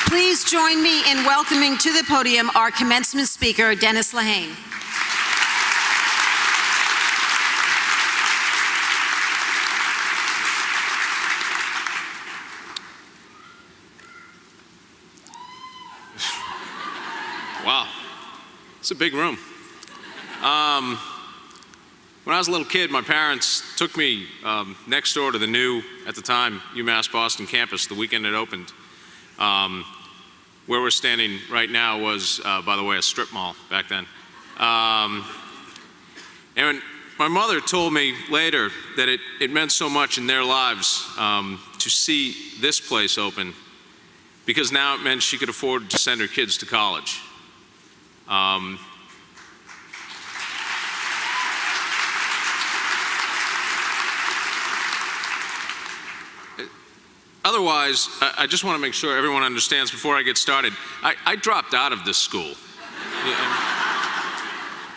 Please join me in welcoming to the podium our commencement speaker, Dennis Lehane. Wow, it's a big room. When I was a little kid, my parents took me next door to the new, at the time, UMass Boston campus the weekend it opened. Where we're standing right now was, by the way, a strip mall back then. And my mother told me later that it meant so much in their lives to see this place open, because now it meant she could afford to send her kids to college. Otherwise, I just want to make sure everyone understands before I get started, I dropped out of this school.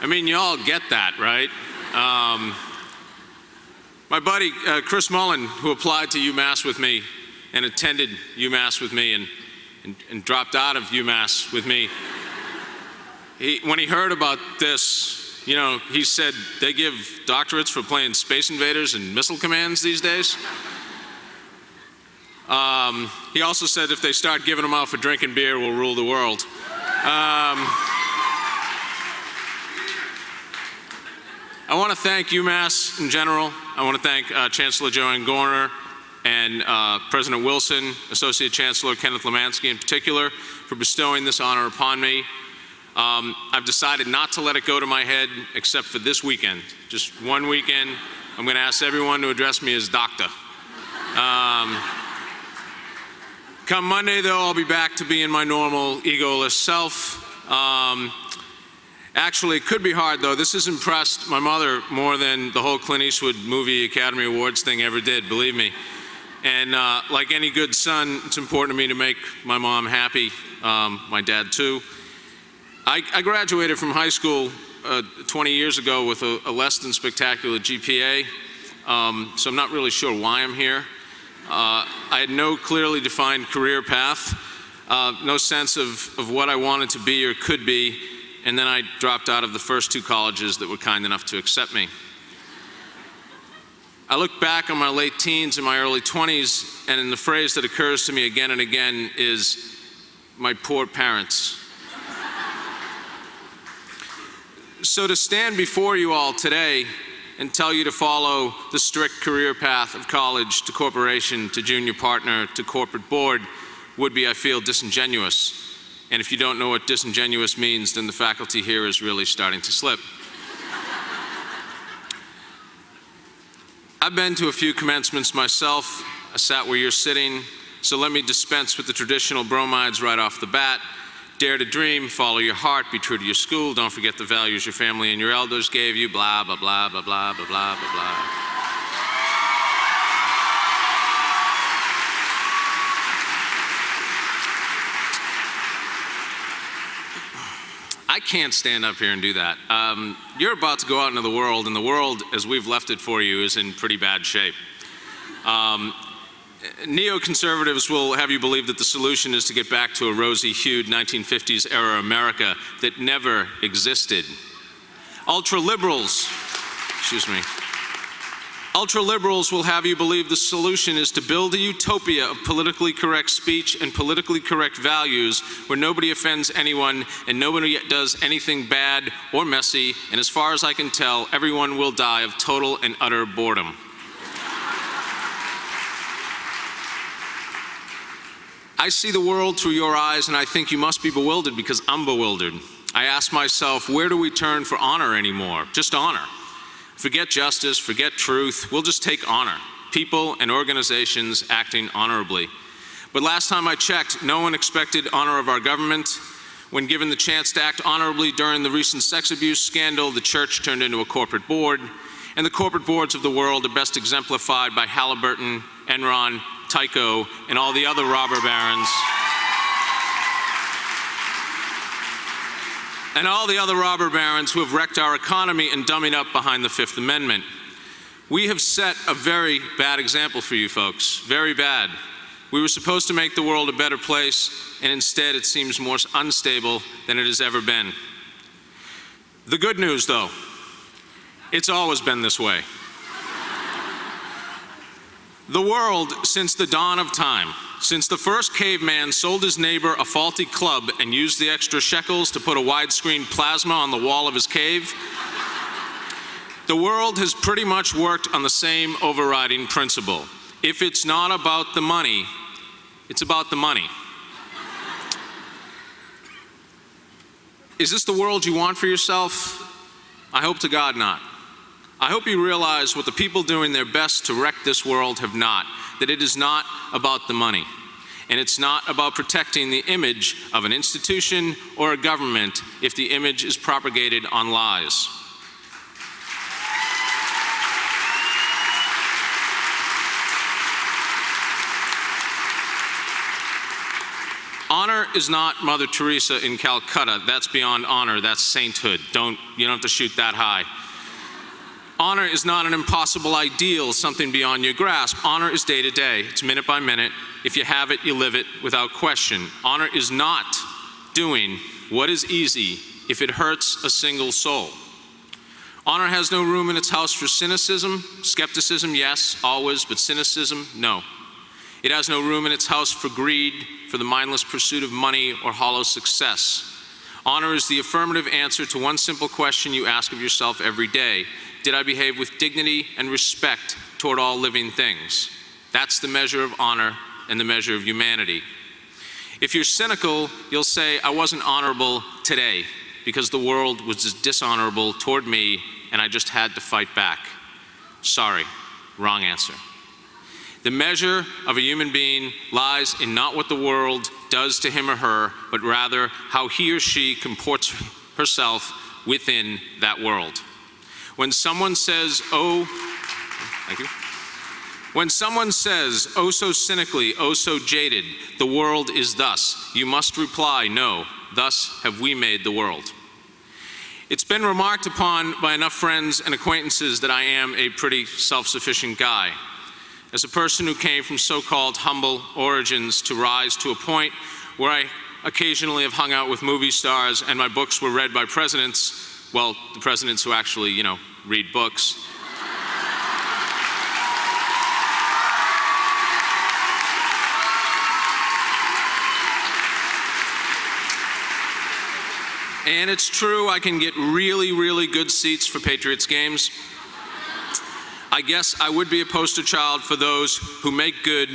I mean, you all get that, right? My buddy, Chris Mullen, who applied to UMass with me and attended UMass with me and dropped out of UMass with me, when he heard about this, you know, he said, they give doctorates for playing Space Invaders and missile commands these days. He also said if they start giving them out for drinking beer, we'll rule the world. I want to thank UMass in general. I want to thank Chancellor Joanne Gorner and President Wilson, Associate Chancellor Kenneth Lemansky in particular, for bestowing this honor upon me. I've decided not to let it go to my head except for this weekend. Just one weekend. I'm going to ask everyone to address me as doctor. Come Monday, though, I'll be back to being my normal egoless self. Actually, it could be hard, though. This has impressed my mother more than the whole Clint Eastwood movie Academy Awards thing ever did, believe me. And like any good son, it's important to me to make my mom happy, my dad too. I graduated from high school 20 years ago with a less than spectacular GPA, so I'm not really sure why I'm here. I had no clearly defined career path, no sense of what I wanted to be or could be, and then I dropped out of the first two colleges that were kind enough to accept me. I look back on my late teens and my early 20s, and the phrase that occurs to me again and again is, my poor parents. So to stand before you all today and tell you to follow the strict career path of college to corporation to junior partner to corporate board would be, I feel, disingenuous. And if you don't know what disingenuous means, then the faculty here is really starting to slip. I've been to a few commencements myself. I sat where you're sitting, so let me dispense with the traditional bromides right off the bat. Dare to dream, follow your heart, be true to your school, don't forget the values your family and your elders gave you, blah, blah, blah, blah, blah, blah, blah, blah, blah. I can't stand up here and do that. You're about to go out into the world, and the world, as we've left it for you, is in pretty bad shape. Neoconservatives will have you believe that the solution is to get back to a rosy-hued 1950s era America that never existed. Ultra-liberals will have you believe the solution is to build a utopia of politically correct speech and politically correct values where nobody offends anyone and nobody does anything bad or messy, and as far as I can tell, everyone will die of total and utter boredom. I see the world through your eyes, and I think you must be bewildered because I'm bewildered. I ask myself, where do we turn for honor anymore? Just honor. Forget justice, forget truth, we'll just take honor. People and organizations acting honorably. But last time I checked, no one expected honor of our government. When given the chance to act honorably during the recent sex abuse scandal, the church turned into a corporate board, and the corporate boards of the world are best exemplified by Halliburton, Enron, Tyco, and all the other robber barons. And all the other robber barons who have wrecked our economy and dummied up behind the Fifth Amendment. We have set a very bad example for you folks, very bad. We were supposed to make the world a better place, and instead it seems more unstable than it has ever been. The good news, though, it's always been this way. The world, since the dawn of time, since the first caveman sold his neighbor a faulty club and used the extra shekels to put a widescreen plasma on the wall of his cave, the world has pretty much worked on the same overriding principle. If it's not about the money, it's about the money. Is this the world you want for yourself? I hope to God not. I hope you realize what the people doing their best to wreck this world have not, that it is not about the money. And it's not about protecting the image of an institution or a government if the image is propagated on lies. Honor is not Mother Teresa in Calcutta. That's beyond honor. That's sainthood. You don't have to shoot that high. Honor is not an impossible ideal, something beyond your grasp. Honor is day to day. It's minute by minute. If you have it, you live it without question. Honor is not doing what is easy if it hurts a single soul. Honor has no room in its house for cynicism. Skepticism, yes, always, but cynicism, no. It has no room in its house for greed, for the mindless pursuit of money or hollow success. Honor is the affirmative answer to one simple question you ask of yourself every day. Did I behave with dignity and respect toward all living things? That's the measure of honor and the measure of humanity. If you're cynical, you'll say, I wasn't honorable today because the world was dishonorable toward me and I just had to fight back. Sorry, wrong answer. The measure of a human being lies in not what the world does to him or her, but rather how he or she comports herself within that world. When someone says, When someone says, oh so cynically, oh so jaded, the world is thus, you must reply, no, thus have we made the world. It's been remarked upon by enough friends and acquaintances that I am a pretty self-sufficient guy. As a person who came from so-called humble origins to rise to a point where I occasionally have hung out with movie stars and my books were read by presidents, well, the presidents who actually, read books. And it's true, I can get really, really good seats for Patriots games. I guess I would be a poster child for those who make good,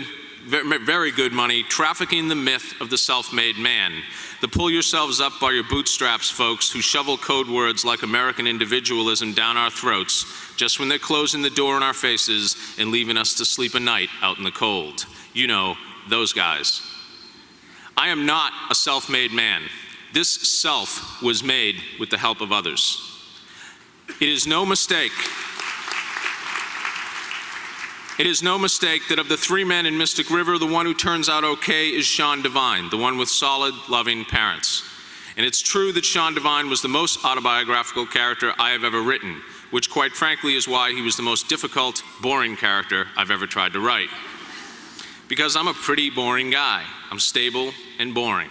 very good money trafficking the myth of the self-made man. The pull yourselves up by your bootstraps folks who shovel code words like American individualism down our throats just when they're closing the door in our faces and leaving us to sleep a night out in the cold. You know, those guys. I am not a self-made man. This self was made with the help of others. It is no mistake that of the three men in Mystic River, the one who turns out okay is Sean Devine, the one with solid, loving parents. And it's true that Sean Devine was the most autobiographical character I have ever written, which quite frankly is why he was the most difficult, boring character I've ever tried to write. Because I'm a pretty boring guy. I'm stable and boring.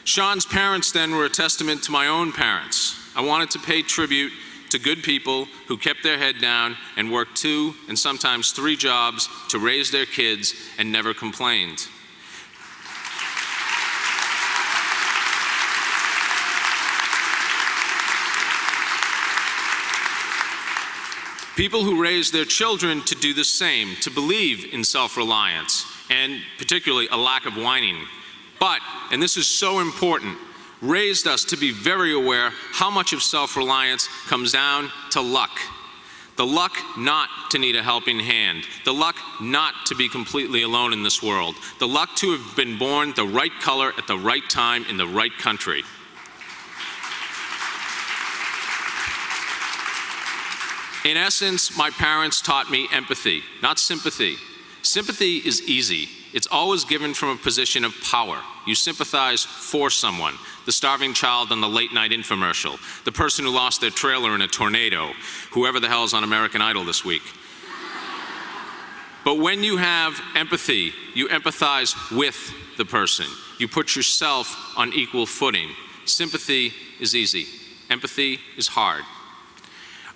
Sean's parents then were a testament to my own parents. I wanted to pay tribute to good people who kept their head down and worked 2 and sometimes 3 jobs to raise their kids and never complained. People who raise their children to do the same, to believe in self-reliance, and particularly a lack of whining. But, and this is so important, raised us to be very aware how much of self-reliance comes down to luck. The luck not to need a helping hand. The luck not to be completely alone in this world. The luck to have been born the right color at the right time in the right country. In essence, my parents taught me empathy, not sympathy. Sympathy is easy. It's always given from a position of power. You sympathize for someone, the starving child on the late-night infomercial, the person who lost their trailer in a tornado, whoever the hell's on American Idol this week. But when you have empathy, you empathize with the person. You put yourself on equal footing. Sympathy is easy. Empathy is hard.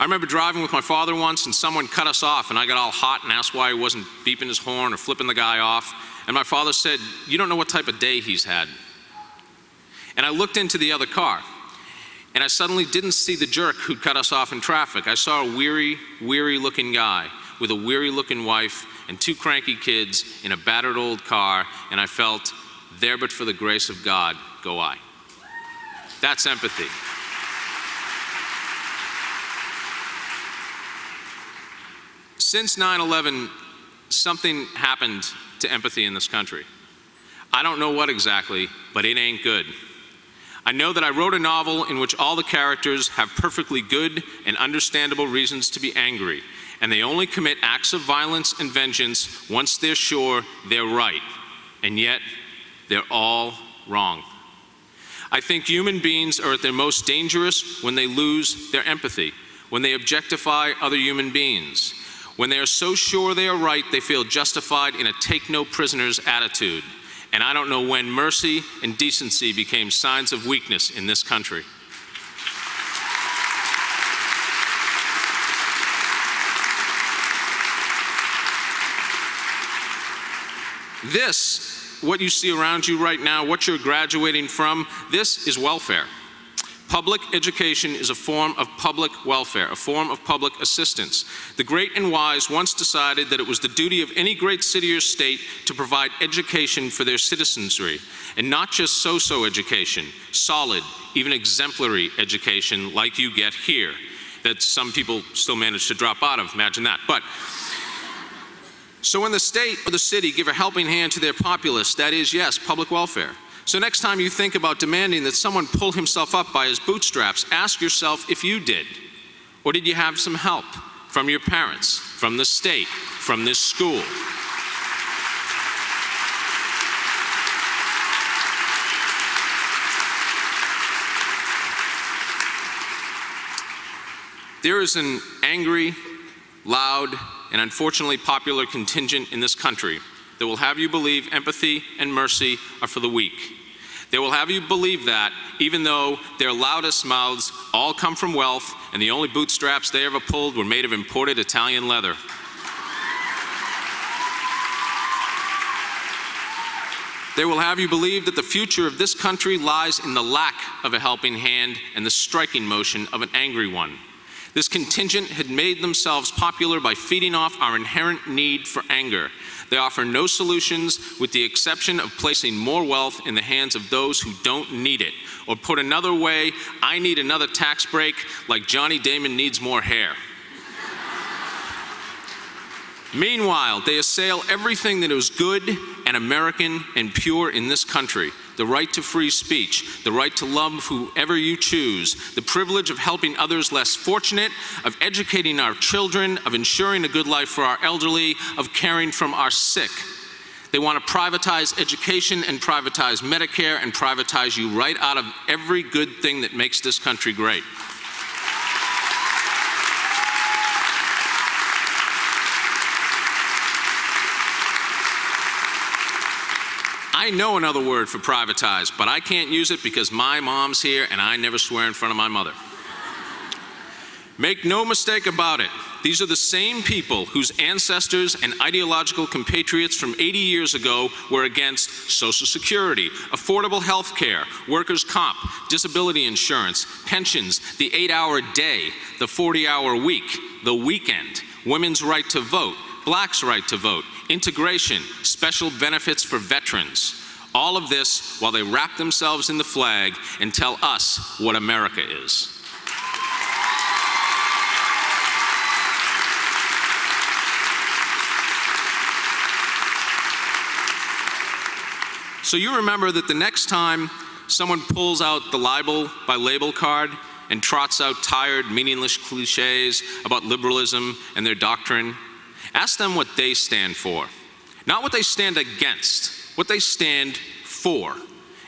I remember driving with my father once and someone cut us off and I got all hot and asked why he wasn't beeping his horn or flipping the guy off. And my father said, "You don't know what type of day he's had." And I looked into the other car and I suddenly didn't see the jerk who'd cut us off in traffic. I saw a weary, weary looking guy with a weary looking wife and 2 cranky kids in a battered old car, and I felt, there but for the grace of God go I. That's empathy. Since 9/11, something happened to empathy in this country. I don't know what exactly, but it ain't good. I know that I wrote a novel in which all the characters have perfectly good and understandable reasons to be angry, and they only commit acts of violence and vengeance once they're sure they're right, and yet they're all wrong. I think human beings are at their most dangerous when they lose their empathy, when they objectify other human beings. When they are so sure they are right, they feel justified in a take-no-prisoners attitude. And I don't know when mercy and decency became signs of weakness in this country. This, what you see around you right now, what you're graduating from, this is welfare. Public education is a form of public welfare, a form of public assistance. The great and wise once decided that it was the duty of any great city or state to provide education for their citizenry, and not just so-so education, solid, even exemplary education like you get here, that some people still manage to drop out of, imagine that. So when the state or the city give a helping hand to their populace, that is, yes, public welfare. So next time you think about demanding that someone pull himself up by his bootstraps, ask yourself if you did. Or did you have some help from your parents, from the state, from this school? There is an angry, loud, and unfortunately popular contingent in this country that will have you believe empathy and mercy are for the weak. They will have you believe that even though their loudest mouths all come from wealth and the only bootstraps they ever pulled were made of imported Italian leather. They will have you believe that the future of this country lies in the lack of a helping hand and the striking motion of an angry one. This contingent had made themselves popular by feeding off our inherent need for anger. They offer no solutions with the exception of placing more wealth in the hands of those who don't need it. Or put another way, I need another tax break like Johnny Damon needs more hair. Meanwhile, they assail everything that is good and American and pure in this country. The right to free speech, the right to love whoever you choose, the privilege of helping others less fortunate, of educating our children, of ensuring a good life for our elderly, of caring for our sick. They want to privatize education and privatize Medicare and privatize you right out of every good thing that makes this country great. I know another word for privatize, but I can't use it because my mom's here and I never swear in front of my mother. Make no mistake about it, these are the same people whose ancestors and ideological compatriots from 80 years ago were against Social Security, affordable health care, workers' comp, disability insurance, pensions, the 8-hour day, the 40-hour week, the weekend, women's right to vote, blacks' right to vote, integration, special benefits for veterans. All of this while they wrap themselves in the flag and tell us what America is. So you remember that the next time someone pulls out the libel by label card and trots out tired, meaningless cliches about liberalism and their doctrine, ask them what they stand for. Not what they stand against, what they stand for.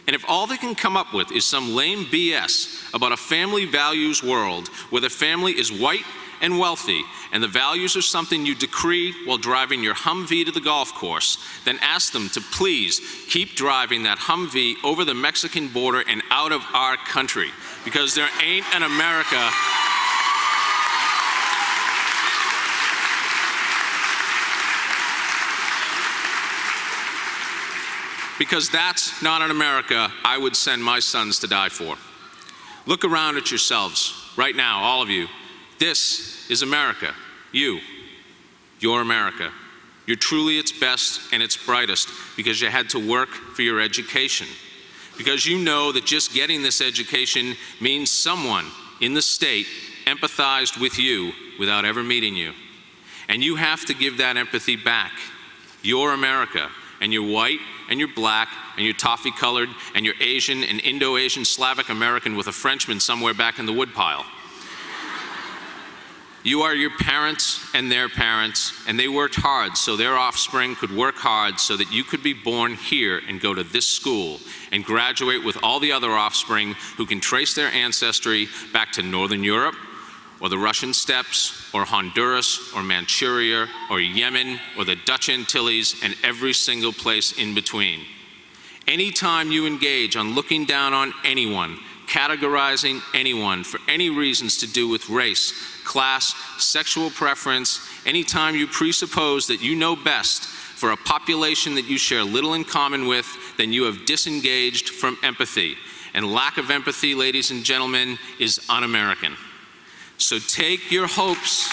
And if all they can come up with is some lame BS about a family values world where the family is white and wealthy, and the values are something you decree while driving your Humvee to the golf course, then ask them to please keep driving that Humvee over the Mexican border and out of our country, because there ain't an America because that's not an America I would send my sons to die for. Look around at yourselves right now, all of you. This is America. Your America. You're truly its best and its brightest because you had to work for your education. Because you know that just getting this education means someone in the state empathized with you without ever meeting you. And you have to give that empathy back. Your America. And you're white, and you're black, and you're toffee-colored, and you're Asian and Indo-Asian Slavic American with a Frenchman somewhere back in the woodpile. You are your parents and their parents, and they worked hard so their offspring could work hard so that you could be born here and go to this school and graduate with all the other offspring who can trace their ancestry back to Northern Europe, or the Russian steppes, or Honduras, or Manchuria, or Yemen, or the Dutch Antilles, and every single place in between. Anytime you engage on looking down on anyone, categorizing anyone for any reasons to do with race, class, sexual preference, anytime you presuppose that you know best for a population that you share little in common with, then you have disengaged from empathy. And lack of empathy, ladies and gentlemen, is un-American. So take your hopes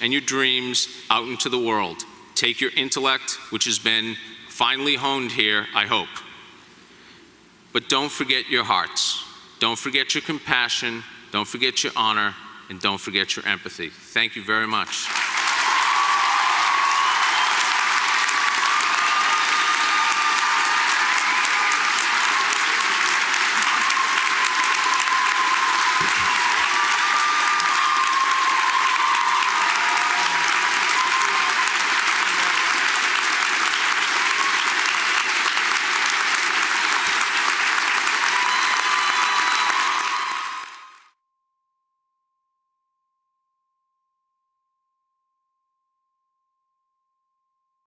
and your dreams out into the world. Take your intellect, which has been finely honed here, I hope. But don't forget your hearts. Don't forget your compassion. Don't forget your honor. And don't forget your empathy. Thank you very much.